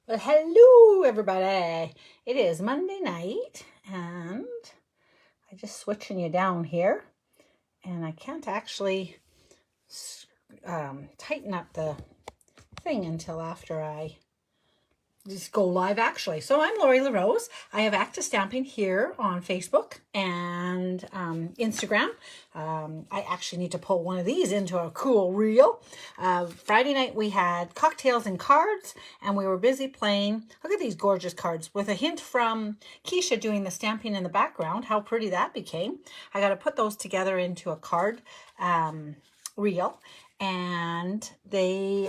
Well, hello everybody. It is Monday night and I just switching you down here and I can't actually tighten up the thing until after I just go live actually. So I'm Lori LaRose. I have Active Stamping here on Facebook and Instagram. I actually need to pull one of these into a cool reel. Friday night we had cocktails and cards and we were busy playing. Look at these gorgeous cards with a hint from Keisha doing the stamping in the background. How pretty that became. I got to put those together into a card reel and they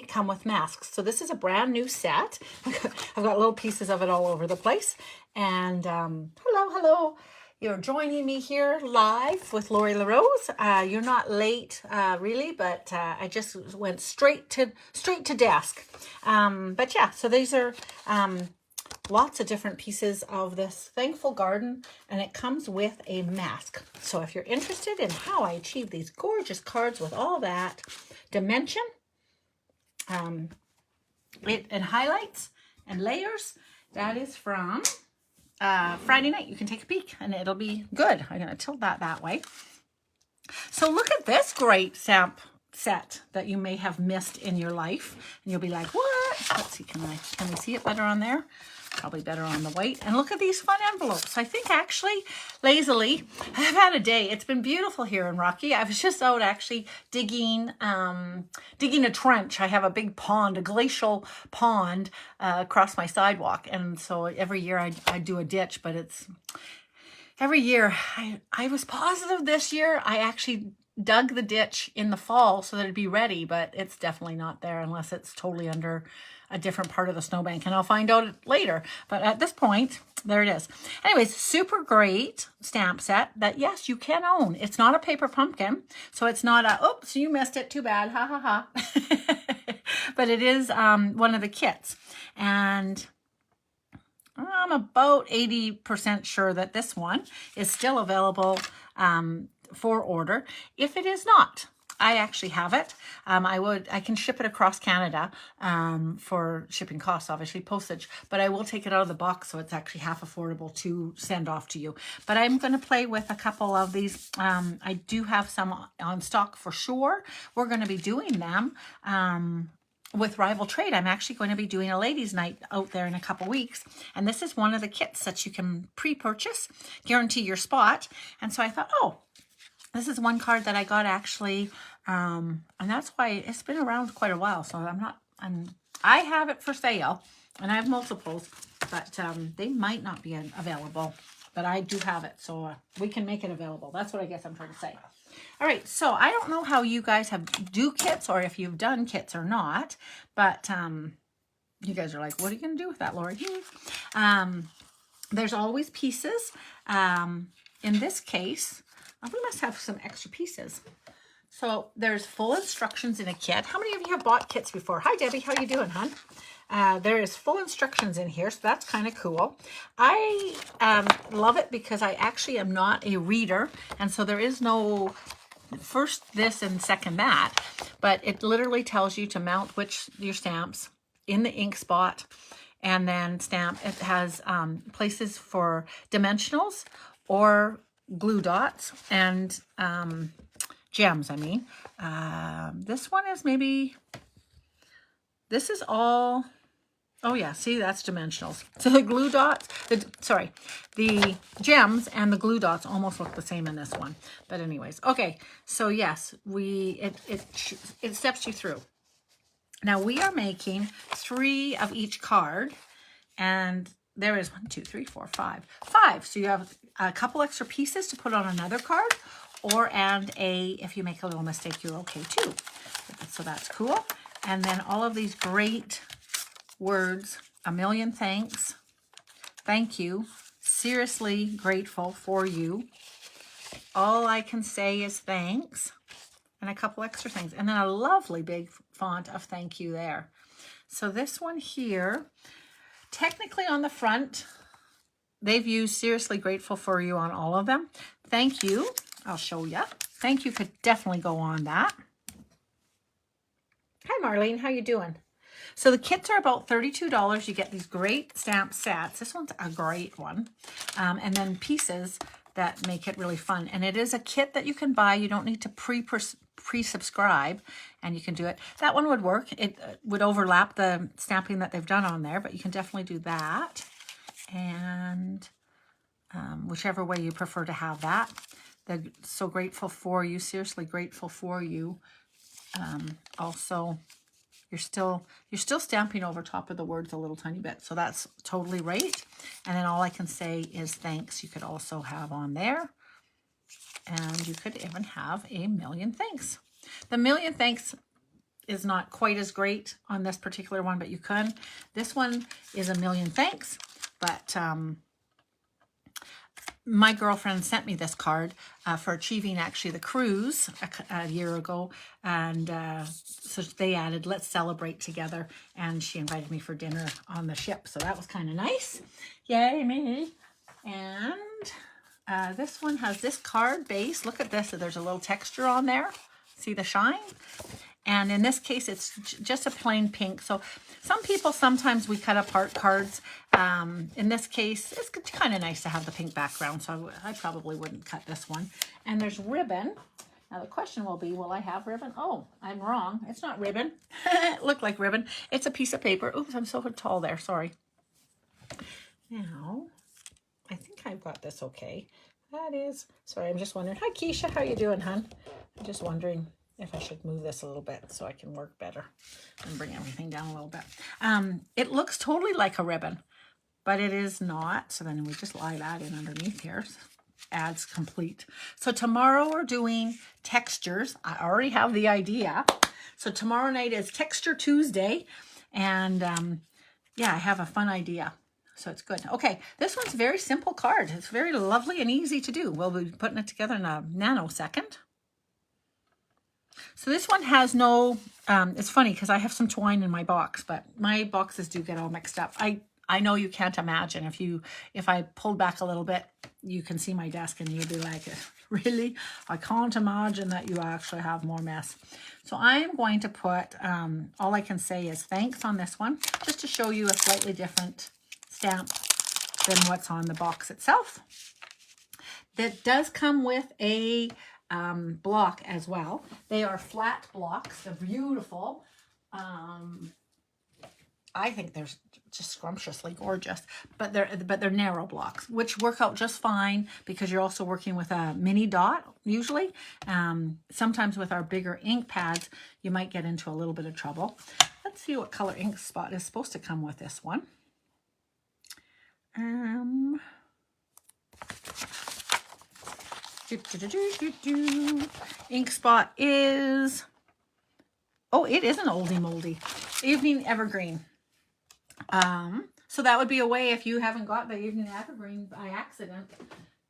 come with masks. So this is a brand new set. I've got little pieces of it all over the place. And hello. You're joining me here live with Lori LaRose. You're not late, really, but I just went straight to desk. But yeah, so these are lots of different pieces of this Thankful Garden, and it comes with a mask. So if you're interested in how I achieve these gorgeous cards with all that dimension, and highlights and layers, that is from Friday night. You can take a peek and it'll be good. I'm going to tilt that way. So look at this great stamp set that you may have missed in your life and you'll be like, what? Let's see, can we see it better on there? Probably better on the white. And look at these fun envelopes. I think actually lazily I've had a day. It's been beautiful here in Rocky. I was just out actually digging a trench. I have a big pond, a glacial pond across my sidewalk, and so every year I do a ditch, but it's every year. I was positive this year I actually dug the ditch in the fall so that it'd be ready, but it's definitely not there unless it's totally under a different part of the snowbank, and I'll find out later. But at this point, there it is. Anyways, super great stamp set that, yes, you can own. It's not a paper pumpkin, so it's not a, oops, you missed it, too bad, ha ha ha. But it is one of the kits, and I'm about 80% sure that this one is still available for order. If it is not, I actually have it. I can ship it across Canada for shipping costs, obviously postage, but I will take it out of the box so it's actually half affordable to send off to you. But I'm going to play with a couple of these. I do have some on stock for sure. We're going to be doing them with Rival Trade. I'm actually going to be doing a ladies' night out there in a couple weeks. And this is one of the kits that you can pre-purchase, guarantee your spot. And so I thought, oh, this is one card that I got actually, and that's why it's been around quite a while. So I have it for sale, and I have multiples, but they might not be available, but I do have it, so we can make it available. That's what I guess I'm trying to say. All right, so I don't know how you guys do kits or if you've done kits or not, but you guys are like, what are you going to do with that, Lori? There's always pieces. In this case, we must have some extra pieces. So there's full instructions in a kit. How many of you have bought kits before? Hi, Debbie. How you doing, hon? There is full instructions in here, so that's kind of cool. I love it because I actually am not a reader, and so there is no first this and second that, but it literally tells you to mount your stamps in the ink spot and then stamp. It has places for dimensionals or glue dots and gems. I mean, this one is maybe, this is all, oh yeah, see, that's dimensionals. So the glue dots, the gems and the glue dots almost look the same in this one. But anyways, okay, so yes, it steps you through. Now we are making 3 of each card, and there is 1, 2, 3, 4, 5. So you have a couple extra pieces to put on another card, if you make a little mistake, you're okay too. So that's cool. And then all of these great words, a million thanks, thank you, seriously grateful for you, all I can say is thanks, and a couple extra things. And then a lovely big font of thank you there. So this one here, technically on the front, they've used seriously grateful for you on all of them. Thank you. I'll show you. Thank you could definitely go on that. Hi, Marlene. How you doing? So the kits are about $32. You get these great stamp sets. This one's a great one. And then pieces that make it really fun. And it is a kit that you can buy. You don't need to pre-subscribe, and you can do it. That one would work. It would overlap the stamping that they've done on there, but you can definitely do that. And whichever way you prefer to have that. They're so grateful for you, seriously grateful for you. Also, you're still stamping over top of the words a little tiny bit, so that's totally right. And then all I can say is thanks. You could also have on there, and you could even have a million thanks. The million thanks is not quite as great on this particular one, but you can. This one is a million thanks, but my girlfriend sent me this card for achieving actually the cruise a year ago, and so they added let's celebrate together, and she invited me for dinner on the ship, so that was kind of nice. Yay me. And this one has this card base. Look at this. So there's a little texture on there. See the shine? And in this case, it's just a plain pink. So some people, sometimes we cut apart cards. In this case, it's kind of nice to have the pink background. So I probably wouldn't cut this one. And there's ribbon. Now the question will be, will I have ribbon? Oh, I'm wrong. It's not ribbon. It looked like ribbon. It's a piece of paper. Oops, I'm so tall there. Sorry. Now, I think I've got this okay. That is, sorry, I'm just wondering. Hi, Keisha. How you doing, hon? I'm just wondering if I should move this a little bit so I can work better and bring everything down a little bit. It looks totally like a ribbon, but it is not. So then we just lie that in underneath here. Adds complete. So tomorrow we're doing textures. I already have the idea. So tomorrow night is Texture Tuesday. And yeah, I have a fun idea. So it's good. Okay, this one's a very simple card. It's very lovely and easy to do. We'll be putting it together in a nanosecond. So this one has no, it's funny because I have some twine in my box, but my boxes do get all mixed up. I know you can't imagine. If I pulled back a little bit, you can see my desk and you'd be like, really? I can't imagine that you actually have more mess. So I'm going to put, all I can say is thanks on this one, just to show you a slightly different stamp than what's on the box itself. That does come with a block as well. They are flat blocks. They're beautiful. I think they're just scrumptiously gorgeous, but they're narrow blocks, which work out just fine because you're also working with a mini dot usually. Sometimes with our bigger ink pads, you might get into a little bit of trouble. Let's see what color ink spot is supposed to come with this one. Ink spot is, oh, it is an oldie moldy Evening Evergreen. So that would be a way, if you haven't got the Evening Evergreen by accident,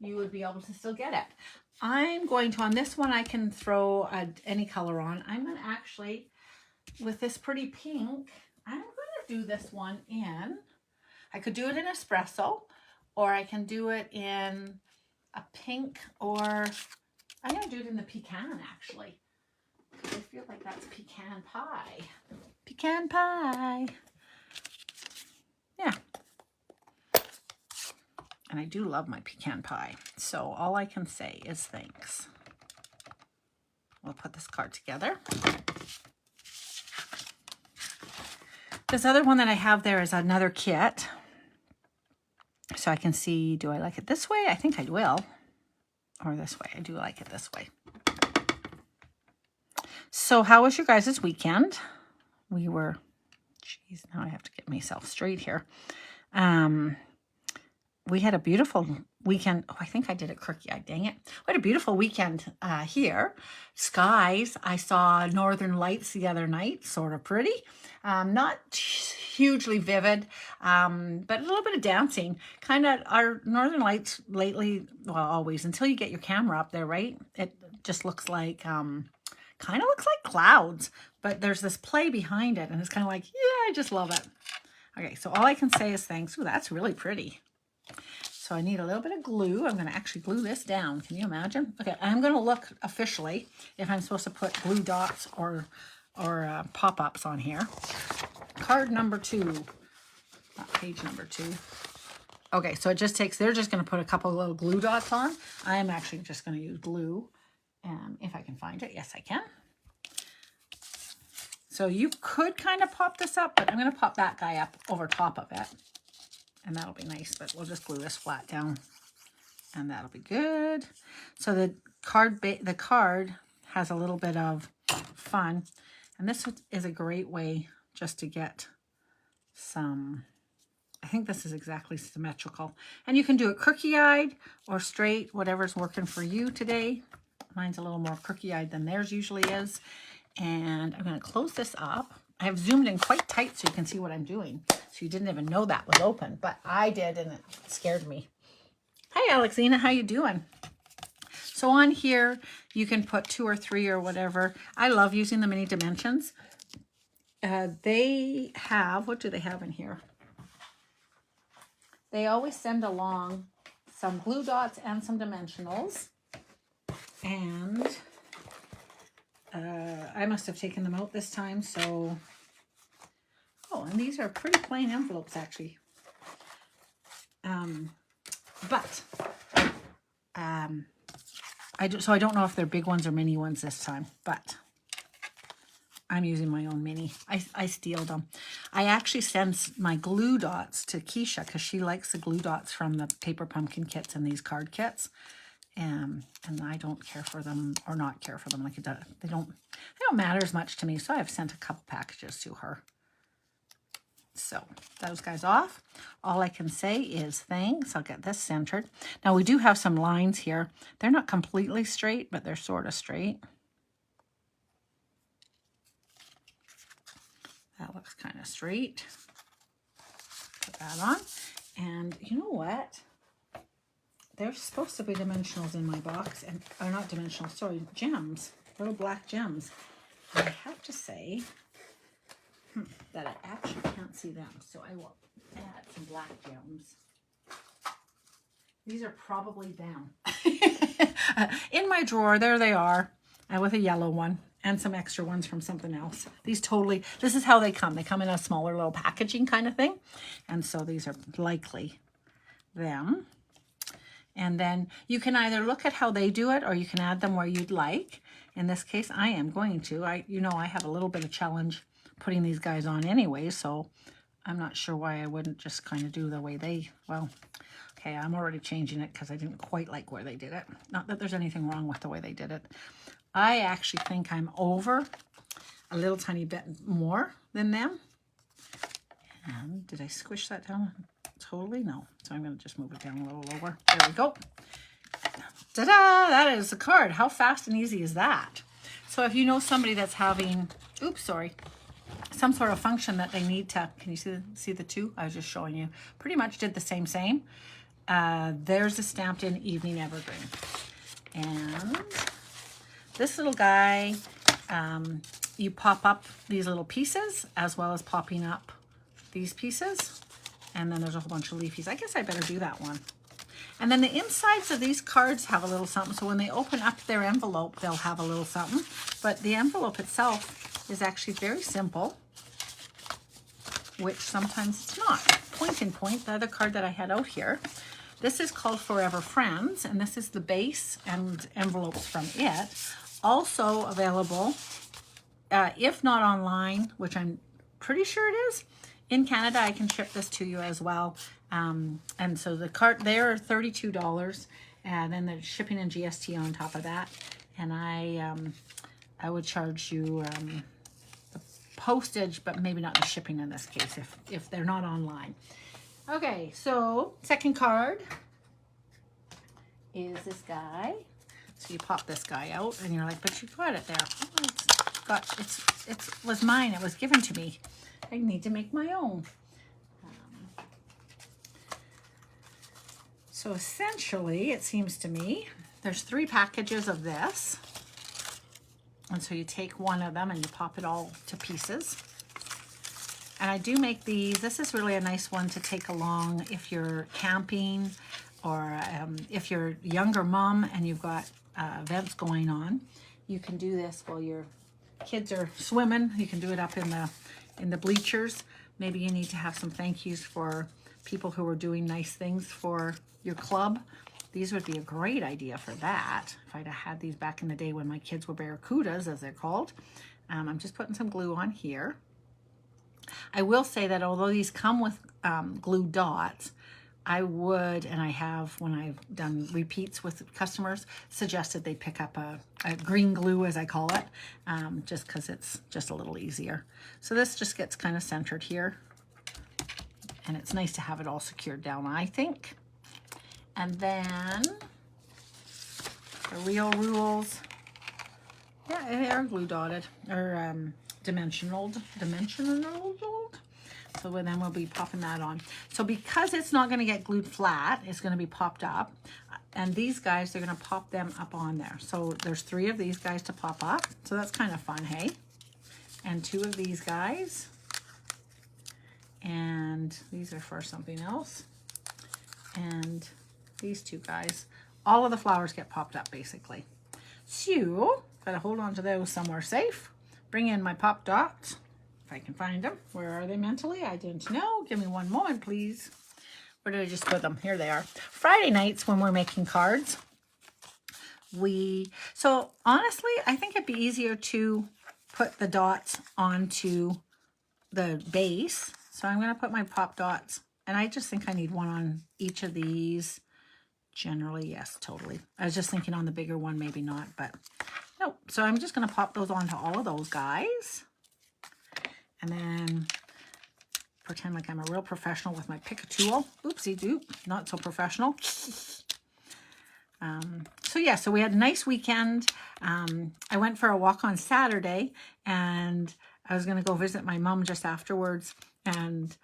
you would be able to still get it. I'm going to, on this one, I can throw any color on. I'm going to actually, with this pretty pink, I'm going to do this one in, I could do it in espresso, or I can do it in a pink, or I'm going to do it in the pecan, actually. I feel like that's pecan pie. Pecan pie. Yeah. And I do love my pecan pie. So all I can say is thanks. We'll put this card together. This other one that I have there is another kit. So I can see, do I like it this way? I think I will. Or this way. I do like it this way. So how was your guys' weekend? We were, geez, now I have to get myself straight here. We had a beautiful weekend. Oh, I think I did it crooked. Dang it. We had a beautiful weekend here. Skies. I saw Northern Lights the other night. Sort of pretty. Not hugely vivid, but a little bit of dancing. Kind of our Northern Lights lately, well, always, until you get your camera up there, right? It just looks like, kind of looks like clouds, but there's this play behind it, and it's kind of like, yeah, I just love it. Okay, so all I can say is thanks. Ooh, that's really pretty. So I need a little bit of glue. I'm going to actually glue this down. Can you imagine? Okay, I'm going to look officially if I'm supposed to put glue dots or pop-ups on here. card number 2. Not page number 2. Okay, so it just takes, they're just going to put a couple of little glue dots on. I am actually just going to use glue. If I can find it. Yes, I can. So you could kind of pop this up, but I'm going to pop that guy up over top of it. And that'll be nice, but we'll just glue this flat down. And that'll be good. So the card has a little bit of fun. And this is a great way just to get some, I think this is exactly symmetrical. And you can do it crooked-eyed or straight, whatever's working for you today. Mine's a little more crooked-eyed than theirs usually is. And I'm going to close this up. I have zoomed in quite tight so you can see what I'm doing. So you didn't even know that was open, but I did and it scared me. Hi, Alexina. How you doing? So on here, you can put 2 or 3 or whatever. I love using the mini dimensions. They have, what do they have in here? They always send along some glue dots and some dimensionals. And I must have taken them out this time, so... Oh, and these are pretty plain envelopes, actually. I don't know if they're big ones or mini ones this time, but I'm using my own mini. I steal them. I actually send my glue dots to Keisha because she likes the glue dots from the Paper Pumpkin kits and these card kits. And I don't care for them or not care for them. Like they don't matter as much to me. So I've sent a couple packages to her. So those guys off. All I can say is thanks. I'll get this centered. Now we do have some lines here. They're not completely straight, but they're sort of straight. That looks kind of straight. Put that on. And you know what? There's supposed to be dimensionals in my box, and or not dimensionals, sorry, gems, little black gems. And I have to say that I actually can't see them, so I will add some black gems. These are probably them. In my drawer, there they are, with a yellow one and some extra ones from something else. These totally, this is how they come. They come in a smaller little packaging kind of thing, and so these are likely them. And then you can either look at how they do it or you can add them where you'd like. In this case, I am going to. I have a little bit of challenge putting these guys on anyway, so I'm not sure why I wouldn't just kind of do the way they, well, okay, I'm already changing it because I didn't quite like where they did it. Not that there's anything wrong with the way they did it. I actually think I'm over a little tiny bit more than them. And did I squish that down? Totally no. So I'm going to just move it down a little lower. There we go. Ta-da! That is the card. How fast and easy is that? So if you know somebody that's having, oops, sorry, some sort of function that they need to, can you see the 2? I was just showing you. Pretty much did the same. There's a stamped in Evening Evergreen. And this little guy, you pop up these little pieces as well as popping up these pieces. And then there's a whole bunch of leafies. I guess I better do that one. And then the insides of these cards have a little something. So when they open up their envelope, they'll have a little something. But the envelope itself is actually very simple, which sometimes it's not. Point in Point, the other card that I had out here. This is called Forever Friends, and this is the base and envelopes from it. Also available, if not online, which I'm pretty sure it is, in Canada, I can ship this to you as well. And so the cart there are $32, and then the shipping and GST on top of that. And I would charge you the postage, but maybe not the shipping in this case if they're not online. Okay, so second card is this guy. So you pop this guy out, and you're like, but you got it there. Oh, it was mine. It was given to me. I need to make my own. So essentially, it seems to me, there's 3 packages of this. And so you take one of them and you pop it all to pieces. And I do make these. This is really a nice one to take along if you're camping or if you're a younger mom and you've got events going on. You can do this while your kids are swimming. You can do it up in in the bleachers. Maybe you need to have some thank yous for people who are doing nice things for your club. These would be a great idea for that. If I'd have had these back in the day when my kids were Barracudas, as they're called. I'm just putting some glue on here. I will say that although these come with glue dots, I would, and I have when I've done repeats with customers, suggested they pick up a green glue, as I call it, just because it's just a little easier. So this just gets kind of centered here. And it's nice to have it all secured down, I think. And then the real rules. Yeah, they are glue dotted, or dimensional. So then we'll be popping that on. So because it's not going to get glued flat, it's going to be popped up. And these guys, they're going to pop them up on there. So there's 3 of these guys to pop up. So that's kind of fun, hey? And 2 of these guys. And these are for something else. And these 2 guys. All of the flowers get popped up, basically. So, gotta hold on to those somewhere safe. Bring in my pop dots. If I can find them. Where are they mentally? I didn't know. Give me one moment, please. Where did I just put them? Here they are. Friday nights when we're making cards, so honestly, I think it'd be easier to put the dots onto the base. So I'm going to put my pop dots, and I just think I need one on each of these. Generally, yes, totally. I was just thinking on the bigger one, maybe not, but no. So I'm just going to pop those onto all of those guys. And then pretend like I'm a real professional with my pick a tool. Oopsie doop, not so professional. So yeah, so we had a nice weekend. I went for a walk on Saturday, and I was going to go visit my mom just afterwards. And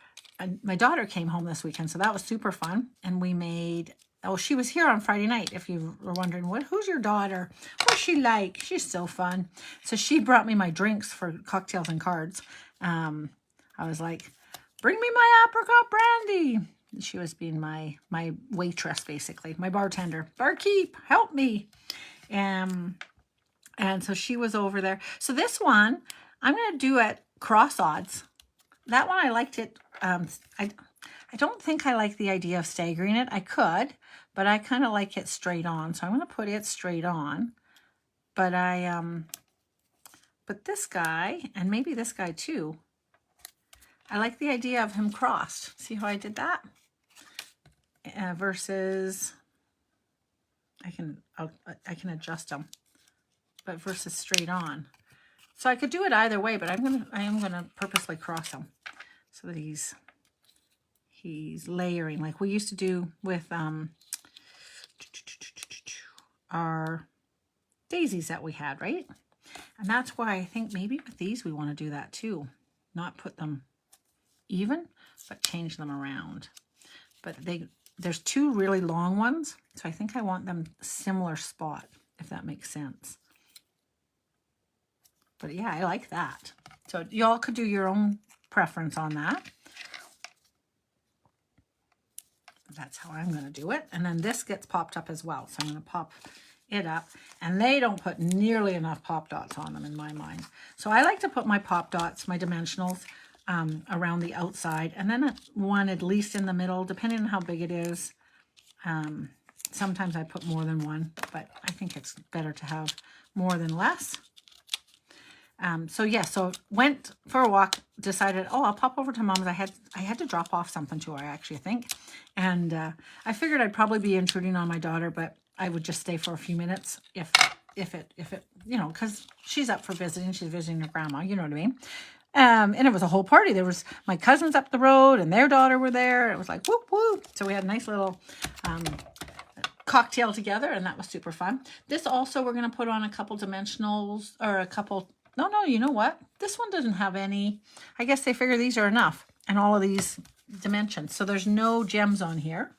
my daughter came home this weekend, so that was super fun. And we made, oh, she was here on Friday night, if you were wondering, who's your daughter? What's she like? She's so fun. So she brought me my drinks for cocktails and cards. I was like, bring me my apricot brandy. She was being my waitress, basically, my bartender. Barkeep, help me. And so she was over there. So this one, I'm going to do at cross odds. That one, I liked it. I don't think I like the idea of staggering it. I could, but I kind of like it straight on. So I'm going to put it straight on. But but this guy, and maybe this guy too, I like the idea of him crossed. See how I did that? Versus, I can adjust them, but versus straight on. So I could do it either way, but I am gonna purposely cross them so that he's layering like we used to do with our daisies that we had, right? And that's why I think maybe with these we want to do that too. Not put them even, but change them around. But there's 2 really long ones, so I think I want them similar spot, if that makes sense. But yeah, I like that. So y'all could do your own preference on that. That's how I'm going to do it. And then this gets popped up as well. So I'm going to pop it up. And they don't put nearly enough pop dots on them in my mind. So I like to put my pop dots, my dimensionals, around the outside. And then one at least in the middle, depending on how big it is. Sometimes I put more than one, but I think it's better to have more than less. So yeah, so went for a walk, decided, oh, I'll pop over to Mom's. I had to drop off something to her, actually, I think. And I figured I'd probably be intruding on my daughter, but I would just stay for a few minutes if it, you know, because she's up for visiting. She's visiting her grandma, you know what I mean? And it was a whole party. There was my cousins up the road and their daughter were there. It was like, whoop, whoop. So we had a nice little cocktail together, and that was super fun. This also, we're going to put on a couple dimensionals, or a couple, no, you know what? This one doesn't have any, I guess they figure these are enough, and all of these dimensions. So there's no gems on here.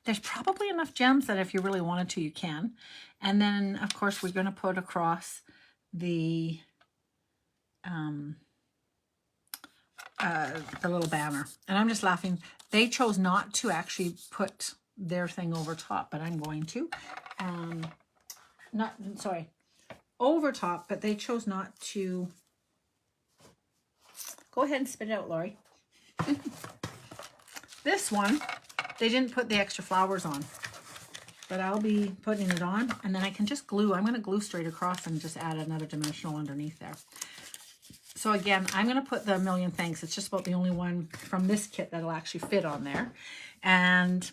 There's probably enough gems that if you really wanted to, you can. And then, of course, we're going to put across the little banner. And I'm just laughing. They chose not to actually put their thing over top, but I'm going to. Over top, but they chose not to Go ahead and spit it out, Lori. This one, they didn't put the extra flowers on, but I'll be putting it on, and then I can just glue. I'm going to glue straight across and just add another dimensional underneath there. So again, I'm going to put the Million Thanks. It's just about the only one from this kit that'll actually fit on there. And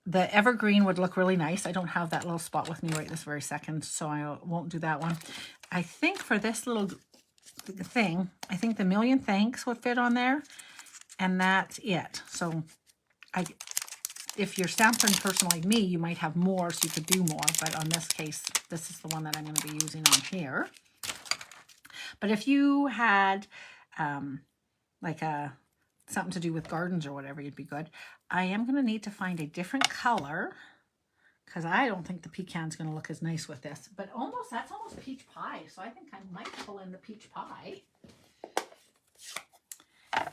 the evergreen would look really nice. I don't have that little spot with me right this very second, so I won't do that one. I think for this little thing, I think the Million Thanks would fit on there, and that's it. So if you're stamping person like me, you might have more, so you could do more, but on this case, this is the one that I'm going to be using on here. But if you had like something to do with gardens or whatever, you'd be good. I am going to need to find a different color, because I don't think the pecan's going to look as nice with this. But that's almost peach pie, so I think I might pull in the peach pie.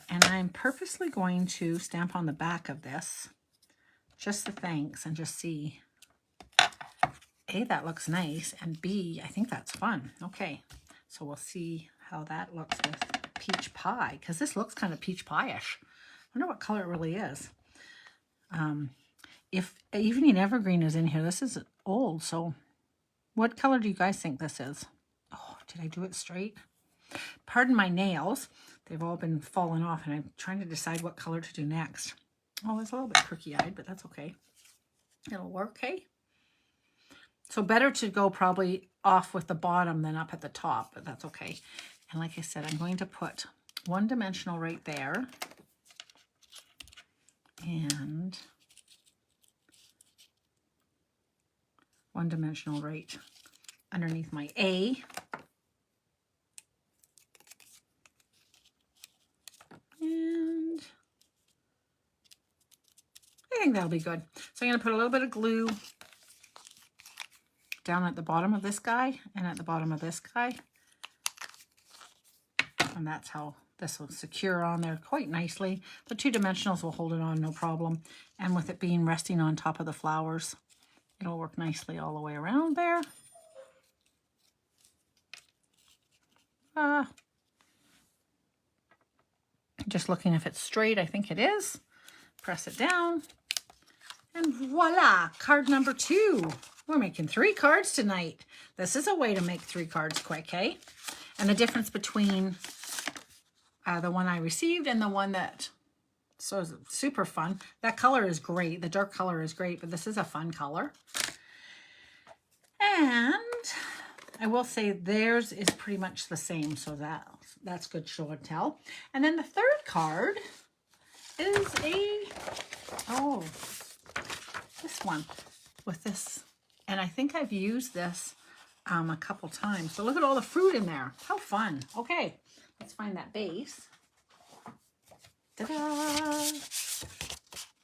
And I'm purposely going to stamp on the back of this just the thanks and just see. A, that looks nice, and B, I think that's fun. Okay, so we'll see how that looks with peach pie, because this looks kind of peach pie-ish. I wonder what color it really is. If Evening Evergreen is in here, this is old, so what color do you guys think this is? Oh, did I do it straight? Pardon my nails. They've all been falling off, and I'm trying to decide what color to do next. Oh, it's a little bit crookey-eyed, but that's okay. It'll work, okay? So better to go probably off with the bottom than up at the top, but that's okay. And like I said, I'm going to put one dimensional right there. And one dimensional right underneath my A. And I think that'll be good. So I'm going to put a little bit of glue down at the bottom of this guy and at the bottom of this guy. And that's how this will secure on there quite nicely. The 2 dimensionals will hold it on no problem. And with it being resting on top of the flowers, it'll work nicely all the way around there. Just looking if it's straight, I think it is. Press it down. And voila, card number 2. We're making 3 cards tonight. This is a way to make 3 cards quick, eh? And the difference between the one I received and the one that, so super fun. That color is great. The dark color is great, but this is a fun color. And I will say theirs is pretty much the same, so that's good show and tell. And then the third card is this one with this. And I think I've used this a couple times. So look at all the fruit in there. How fun. Okay, let's find that base. Ta-da!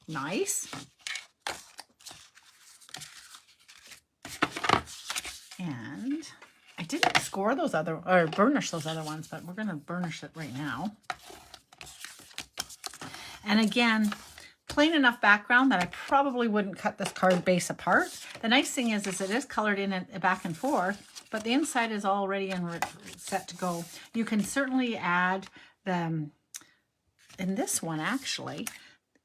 Nice. And I didn't score those other, or burnish those other ones, but we're going to burnish it right now. And again, plain enough background that I probably wouldn't cut this card base apart. The nice thing is it is colored in it back and forth, but the inside is all ready and set to go. You can certainly add them in this one, actually.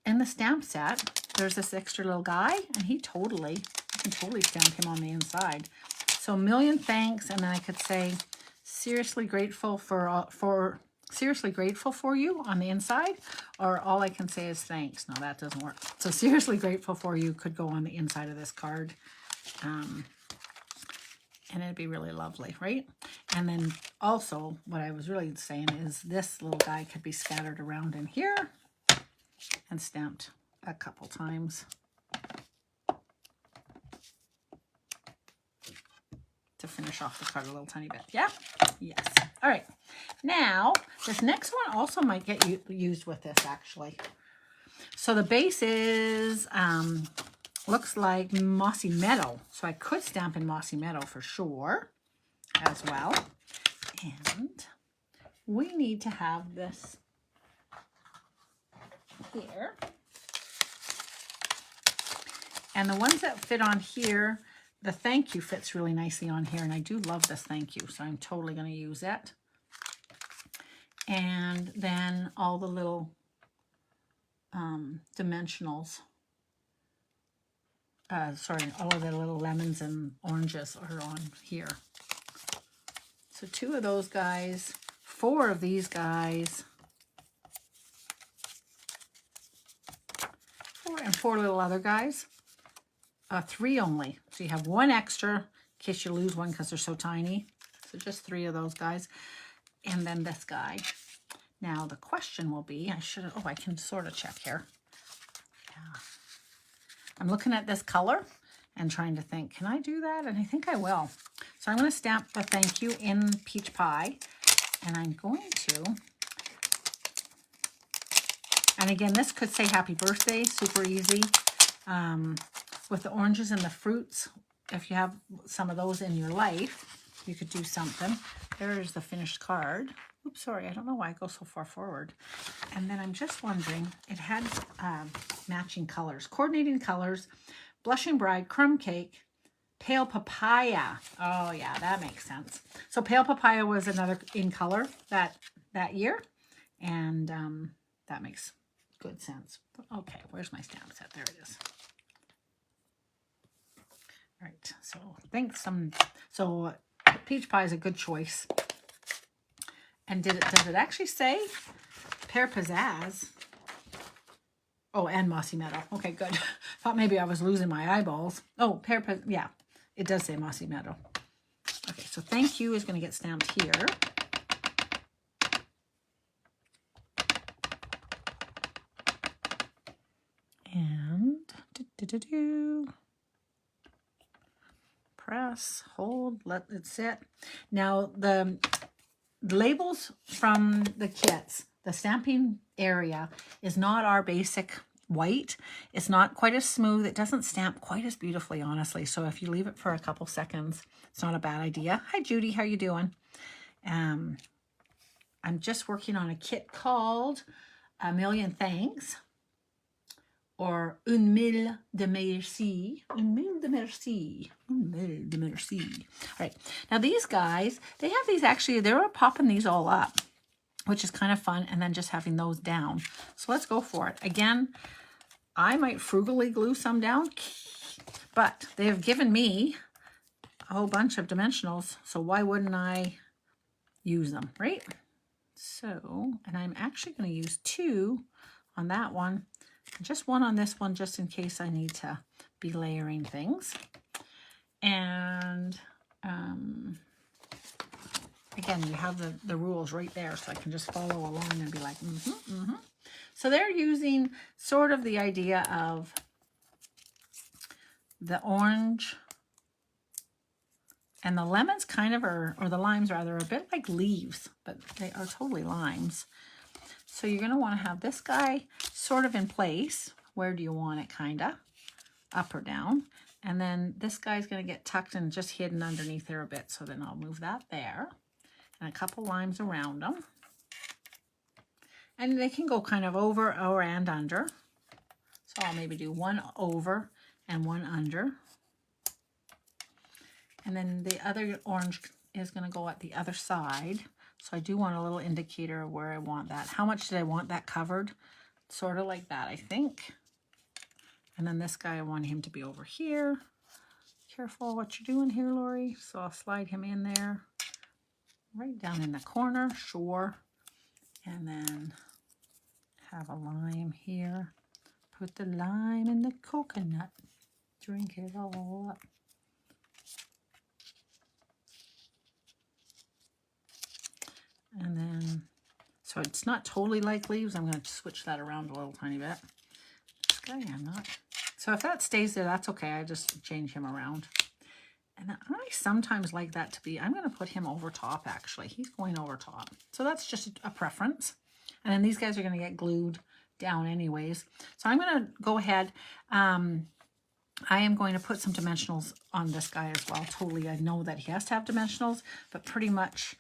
In the stamp set, there's this extra little guy, and you can totally stamp him on the inside. So Million Thanks, and then I could say seriously grateful seriously grateful for you on the inside, or all I can say is thanks. No, that doesn't work. So seriously grateful for you could go on the inside of this card. And it'd be really lovely, right? And then also what I was really saying is this little guy could be scattered around in here and stamped a couple times to finish off the card a little tiny bit. Yeah? Yes. All right. Now, this next one also might get used with this, actually. So the base is, looks like Mossy Meadow. So I could stamp in Mossy Meadow for sure as well. And we need to have this here. And the ones that fit on here, the thank you fits really nicely on here, and I do love this thank you, so I'm totally going to use it. and then all the little dimensionals. Sorry, all of the little lemons and oranges are on here. So 2 of those guys, 4 of these guys, 4 and 4 little other guys. 3 only. So you have 1 extra in case you lose one because they're so tiny. So just 3 of those guys. And then this guy. Now the question will be, I can sort of check here. Yeah. I'm looking at this color and trying to think, can I do that? And I think I will. So I'm going to stamp the thank you in peach pie. And I'm going to, and again, this could say happy birthday, super easy. With the oranges and the fruits, if you have some of those in your life, you could do something. There's the finished card. Oops, sorry, I don't know why I go so far forward. And then I'm just wondering, it had matching colors, coordinating colors, blushing bride, crumb cake, pale papaya. Oh yeah, that makes sense. So pale papaya was another in color that year, and that makes good sense. Okay, where's my stamp set? There it is. All right, so thanks. So peach pie is a good choice. And does it actually say Pear Pizzazz? Oh, and Mossy Meadow. Okay, good. Thought maybe I was losing my eyeballs. Oh, Pear Pizzazz. Yeah, it does say Mossy Meadow. Okay, so thank you is going to get stamped here. And press, hold, let it sit. Now the labels from the kits, the stamping area is not our basic white. It's not quite as smooth. It doesn't stamp quite as beautifully, honestly. So if you leave it for a couple seconds, it's not a bad idea. Hi, Judy. How you doing? I'm just working on a kit called A Million Thanks, or Un Mille de Merci. Un Mille de Merci. Un Mille de Merci. All right. Now these guys, they have these actually, they're popping these all up, which is kind of fun, and then just having those down. So let's go for it. Again, I might frugally glue some down, but they have given me a whole bunch of dimensionals, so why wouldn't I use them, right? So, and I'm actually going to use 2 on that one, just 1 on this one, just in case I need to be layering things. And again, you have the rules right there, so I can just follow along and be like, So they're using sort of the idea of the orange and the lemons kind of are, or the limes rather, a bit like leaves, but they are totally limes. So you're going to want to have this guy sort of in place. Where do you want it? Kind of up or down. And then this guy's going to get tucked and just hidden underneath there a bit. So then I'll move that there. And a couple limes around them. And they can go kind of over or and under. So I'll maybe do 1 over and 1 under. And then the other orange is going to go at the other side. So I do want a little indicator of where I want that. How much did I want that covered? Sort of like that, I think. And then this guy, I want him to be over here. Careful what you're doing here, Lori. So I'll slide him in there. Right down in the corner, sure. And then have a lime here. Put the lime in the coconut. Drink it all up. And then, so it's not totally like leaves. I'm going to switch that around a little tiny bit. This guy, I'm not. So if that stays there, that's okay. I just change him around. And I sometimes like that to be, I'm going to put him over top, actually. He's going over top. So that's just a preference. And then these guys are going to get glued down anyways. So I'm going to go ahead. I am going to put some dimensionals on this guy as well. Totally, I know that he has to have dimensionals, but pretty much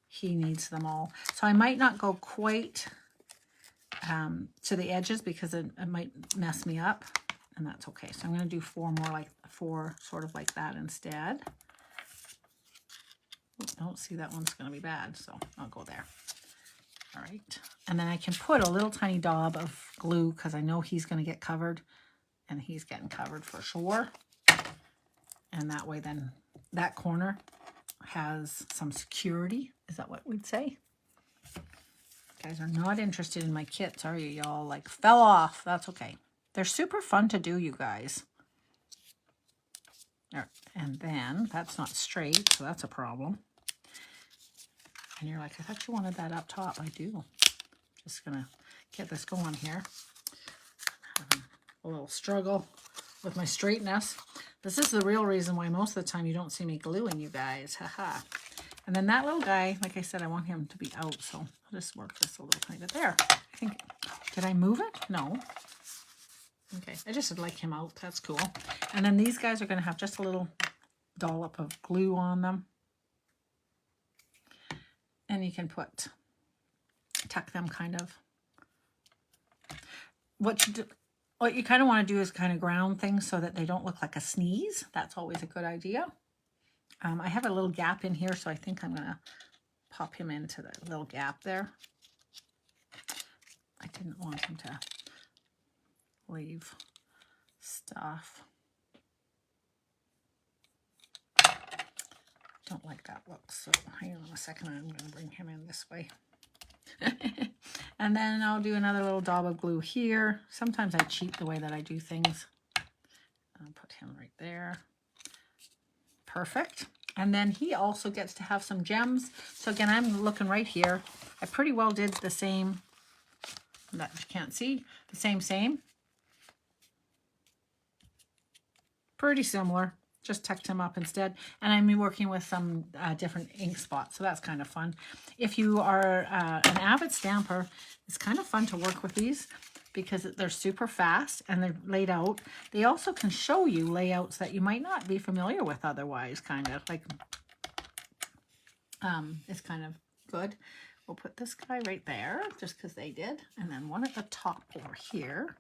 he needs them all. So I might not go quite to the edges because it might mess me up, and that's okay. So I'm going to do 4 sort of like that instead. Oops, don't see that one's going to be bad, so I'll go there. All right. And then I can put a little tiny daub of glue because I know he's going to get covered, and he's getting covered for sure. And that way then that corner has some security. Is that what we'd say? You guys are not interested in my kits, are you? Y'all like fell off. That's okay. They're super fun to do, you guys. And then that's not straight, so that's a problem. And you're like, I thought you wanted that up top. I do. Just gonna get this going here. Having a little struggle with my straightness. This is the real reason why most of the time you don't see me gluing, you guys. Haha. And then that little guy, like I said, I want him to be out, so I'll just work this a little tiny bit there. I think, did I move it? No. Okay, I just would like him out. That's cool. And then these guys are going to have just a little dollop of glue on them. And you can tuck them kind of. What you kind of want to do is kind of ground things so that they don't look like a sneeze. That's always a good idea. I have a little gap in here, so I think I'm going to pop him into the little gap there. I didn't want him to leave stuff. Don't like that look, so hang on a second. I'm going to bring him in this way. And then I'll do another little daub of glue here. Sometimes I cheat the way that I do things. I'll put him right there. Perfect. And then he also gets to have some gems. So again, I'm looking right here. I pretty well did the same, that you can't see, the same. Pretty similar. Just tucked him up instead. And I'm working with some different ink spots, so that's kind of fun. If you are an avid stamper, it's kind of fun to work with these because they're super fast and they're laid out. They also can show you layouts that you might not be familiar with otherwise, kind of like, it's kind of good. We'll put this guy right there just because they did. And then one at the top over here.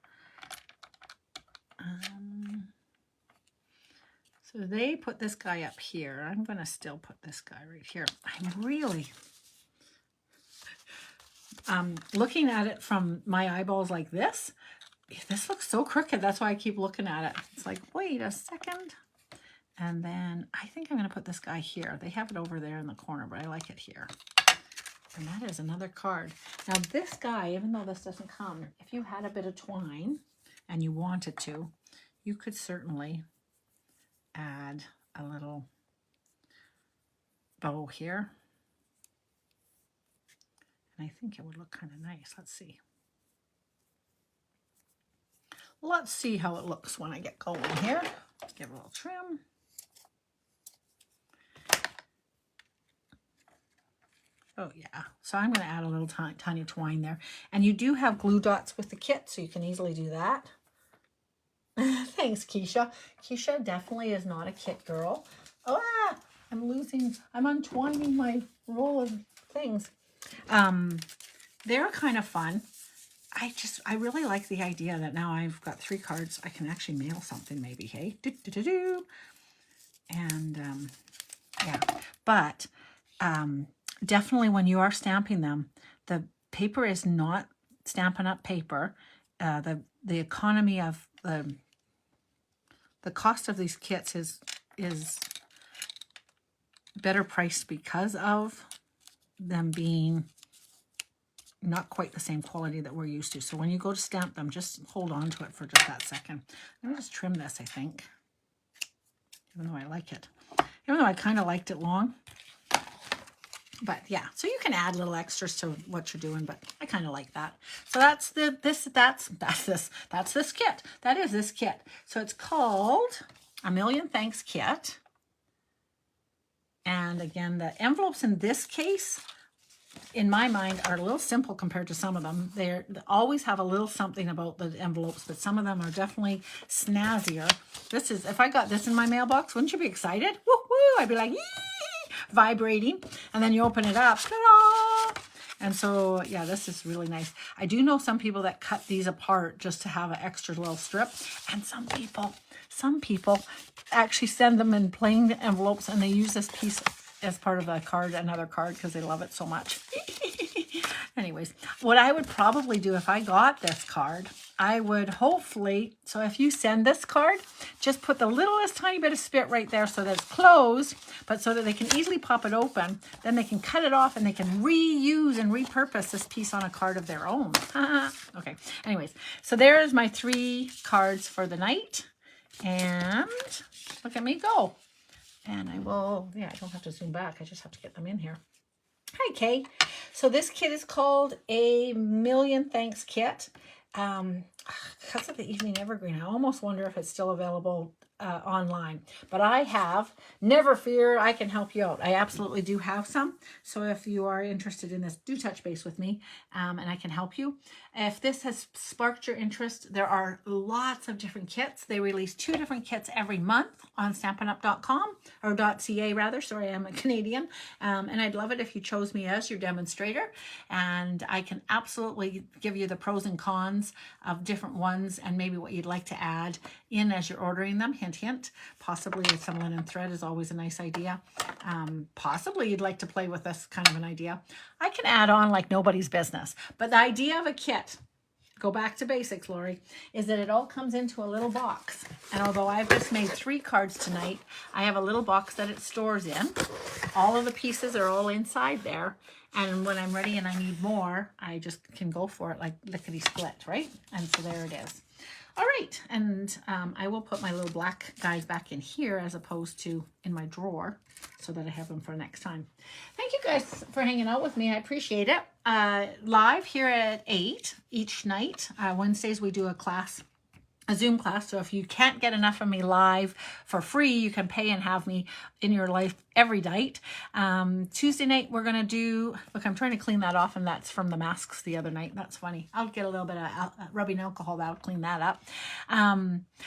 So they put this guy up here. I'm going to still put this guy right here. I'm really looking at it from my eyeballs like this. This looks so crooked. That's why I keep looking at it. It's like, wait a second. And then I think I'm going to put this guy here. They have it over there in the corner, but I like it here. And that is another card. Now this guy, even though this doesn't come, if you had a bit of twine and you wanted to, you could certainly add a little bow here. And I think it would look kind of nice. Let's see. Let's see how it looks when I get going here. Give it a little trim. Oh yeah, so I'm going to add a little tiny twine there. And you do have glue dots with the kit, so you can easily do that. Thanks, Keisha. Keisha definitely is not a kit girl. Ah, I'm untwining my roll of things. They're kind of fun. I really like the idea that now I've got 3 cards. I can actually mail something maybe, hey? And, yeah, but, definitely when you are stamping them, the paper is not Stampin' Up! Paper. The economy of the cost of these kits is better priced because of them being not quite the same quality that we're used to. So when you go to stamp them, just hold on to it for just that second. Let me just trim this, I think, even though I like it. Even though I kind of liked it long. But yeah, so you can add little extras to what you're doing, but I kind of like that. So that's this kit. That is this kit. So it's called A Million Thanks Kit. And again, the envelopes in this case, in my mind, are a little simple compared to some of them. They always have a little something about the envelopes, but some of them are definitely snazzier. This is, if I got this in my mailbox, wouldn't you be excited? Woohoo! I'd be like, yee! Vibrating, and then you open it up, ta-da! And so yeah, this is really nice. I do know some people that cut these apart just to have an extra little strip, and some people actually send them in plain envelopes and they use this piece as part of a card, another card, because they love it so much. Anyways, what I would probably do if I got this card, I would hopefully, so if you send this card, just put the littlest tiny bit of spit right there so that it's closed, but so that they can easily pop it open. Then they can cut it off and they can reuse and repurpose this piece on a card of their own. Okay, anyways, so there's my 3 cards for the night. And look at me go. And I will, yeah, I don't have to zoom back. I just have to get them in here. Hi, Kay. So this kit is called A Million Thanks Kit. Because of the Evening Evergreen, I almost wonder if it's still available online. But I have. Never fear, I can help you out. I absolutely do have some. So if you are interested in this, do touch base with me and I can help you. If this has sparked your interest, there are lots of different kits. They release 2 different kits every month on StampineUp.com or .ca rather. Sorry, I'm a Canadian. And I'd love it if you chose me as your demonstrator. And I can absolutely give you the pros and cons of different ones and maybe what you'd like to add in as you're ordering them. Hint, hint. Possibly with some linen thread is always a nice idea. Possibly you'd like to play with this kind of an idea. I can add on like nobody's business. But the idea of a kit, go back to basics, Lori, is that it all comes into a little box. And although I've just made 3 cards tonight, I have a little box that it stores in. All of the pieces are all inside there. And when I'm ready and I need more, I just can go for it like lickety-split, right? And so there it is. All right, and I will put my little black guys back in here as opposed to in my drawer so that I have them for next time. Thank you guys for hanging out with me. I appreciate it. Live here at 8 each night. Wednesdays we do a Zoom class. So if you can't get enough of me live for free, you can pay and have me in your life every night. Tuesday night, we're going to do, look, I'm trying to clean that off and that's from the masks the other night. That's funny. I'll get a little bit of rubbing alcohol. That'll clean that up.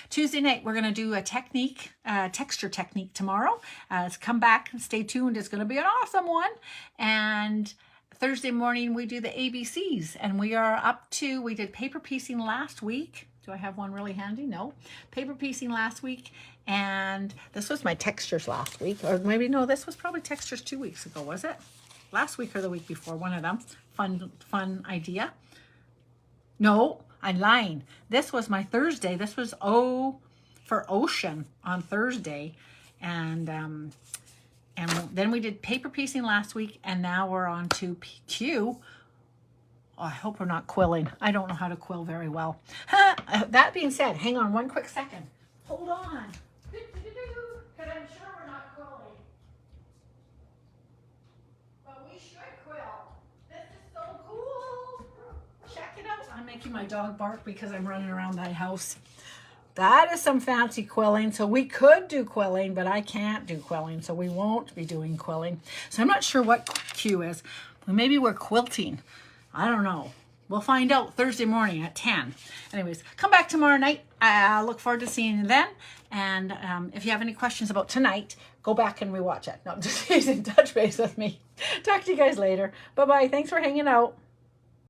Tuesday night, we're going to do a technique, texture technique tomorrow. Come back and stay tuned. It's going to be an awesome one. And Thursday morning, we do the ABCs and we are up to, we did paper piecing last week. Do I have one really handy? No. Paper piecing last week. And this was my textures last week. Or maybe, no, this was probably textures 2 weeks ago, was it? Last week or the week before, one of them. Fun idea. No, I'm lying. This was my Thursday. This was O for ocean on Thursday. And then we did paper piecing last week. And now we're on to Q. Oh, I hope we're not quilling. I don't know how to quill very well. That being said, hang on one quick second. Hold on. Because I'm sure we're not quilling. But we should quill. This is so cool. Check it out. I'm making my dog bark because I'm running around that house. That is some fancy quilling. So we could do quilling, but I can't do quilling. So we won't be doing quilling. So I'm not sure what Q is. Maybe we're quilting. I don't know. We'll find out Thursday morning at 10. Anyways, come back tomorrow night. I look forward to seeing you then. And if you have any questions about tonight, go back and rewatch it. No, just touch base with me. Talk to you guys later. Bye-bye. Thanks for hanging out.